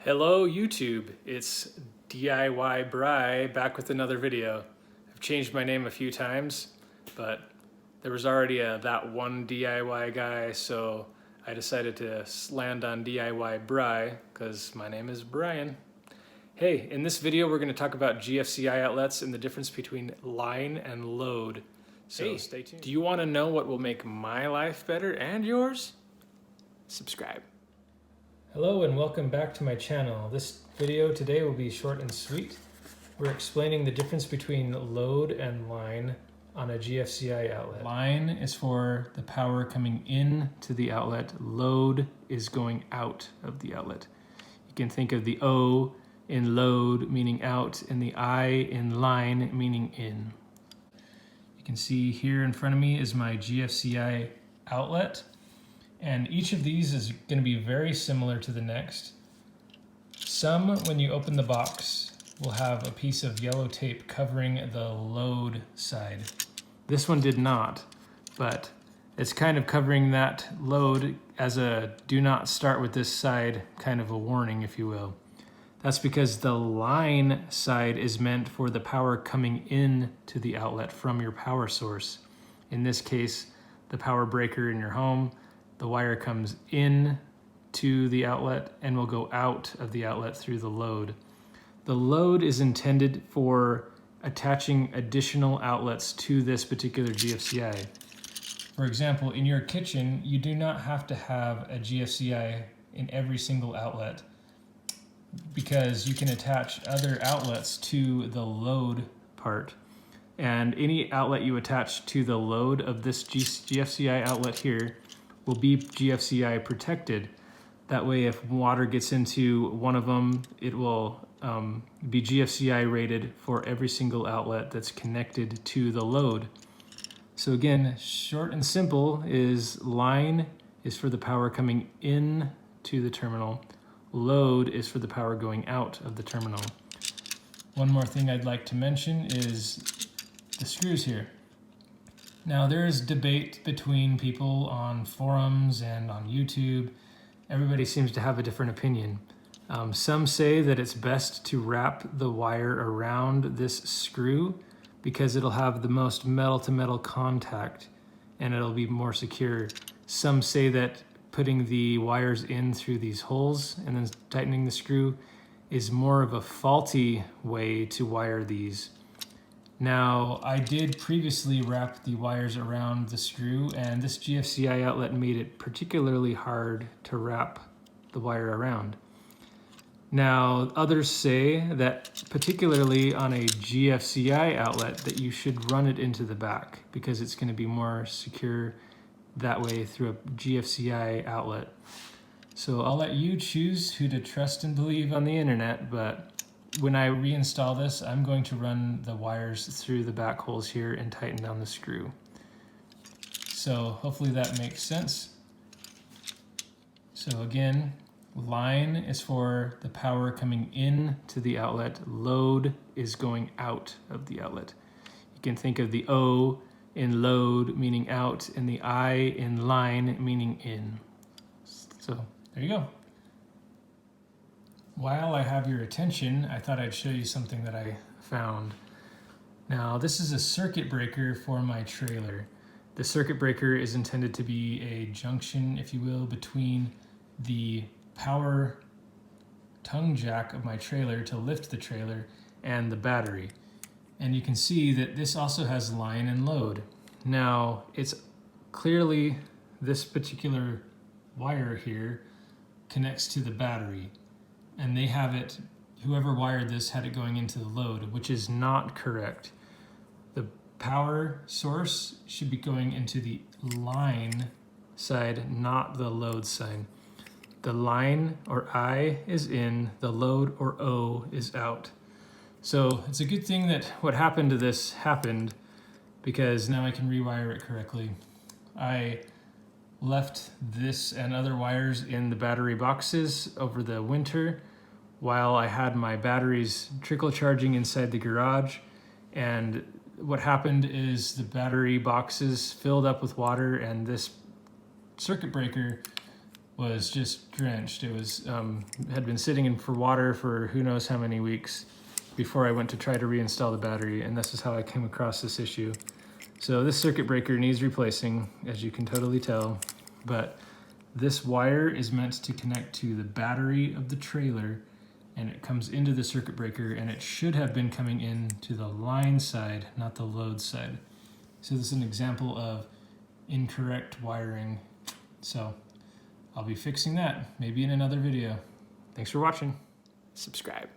Hello YouTube, it's DIY Bry back with another video. I've changed my name a few times, but there was already that one DIY guy, so I decided to land on DIY Bry because my name is Brian. Hey, in this video we're going to talk about GFCI outlets and the difference between line and load. So hey, stay tuned. Do you want to know what will make my life better and yours? Subscribe. Hello and welcome back to my channel. This video today will be short and sweet. We're explaining the difference between load and line on a GFCI outlet. Line is for the power coming in to the outlet. Load is going out of the outlet. You can think of the O in load meaning out and the I in line meaning in. You can see here in front of me is my GFCI outlet. And each of these is going to be very similar to the next. Some, when you open the box, will have a piece of yellow tape covering the load side. This one did not, but it's kind of covering that load as a do not start with this side kind of a warning, if you will. That's because the line side is meant for the power coming in to the outlet from your power source. In this case, the power breaker in your home. The wire comes in to the outlet and will go out of the outlet through the load. The load is intended for attaching additional outlets to this particular GFCI. For example, in your kitchen, you do not have to have a GFCI in every single outlet because you can attach other outlets to the load part. And any outlet you attach to the load of this GFCI outlet here will be GFCI protected. That way, if water gets into one of them, it will be GFCI rated for every single outlet that's connected to the load. So again, short and simple is line is for the power coming in to the terminal. Load is for the power going out of the terminal. One more thing I'd like to mention is the screws here. Now there is debate between people on forums and on YouTube. Everybody seems to have a different opinion. Some say that it's best to wrap the wire around this screw because it'll have the most metal-to-metal contact and it'll be more secure. Some say that putting the wires in through these holes and then tightening the screw is more of a faulty way to wire these. Now, I did previously wrap the wires around the screw, and this GFCI outlet made it particularly hard to wrap the wire around. Now, others say that particularly on a GFCI outlet that you should run it into the back because it's going to be more secure that way through a GFCI outlet. So I'll let you choose who to trust and believe on the internet, but when I reinstall this, I'm going to run the wires through the back holes here and tighten down the screw. So hopefully that makes sense. So again, line is for the power coming in to the outlet. Load is going out of the outlet. You can think of the O in load meaning out and the I in line meaning in. So there you go. While I have your attention, I thought I'd show you something that I found. Now, this is a circuit breaker for my trailer. The circuit breaker is intended to be a junction, if you will, between the power tongue jack of my trailer to lift the trailer and the battery. And you can see that this also has line and load. Now, it's clearly this particular wire here connects to the battery. And they have it, whoever wired this had it going into the load, which is not correct. The power source should be going into the line side, not the load side. The line or I is in, the load or O is out. So it's a good thing that what happened to this happened because now I can rewire it correctly. I left this and other wires in the battery boxes over the winter while I had my batteries trickle charging inside the garage. And what happened is the battery boxes filled up with water and this circuit breaker was just drenched. It was had been sitting in for water for who knows how many weeks before I went to try to reinstall the battery, and this is how I came across this issue. So this circuit breaker needs replacing, as you can totally tell, but this wire is meant to connect to the battery of the trailer, and it comes into the circuit breaker, and it should have been coming in to the line side, not the load side. So this is an example of incorrect wiring. So I'll be fixing that maybe in another video. Thanks for watching. Subscribe.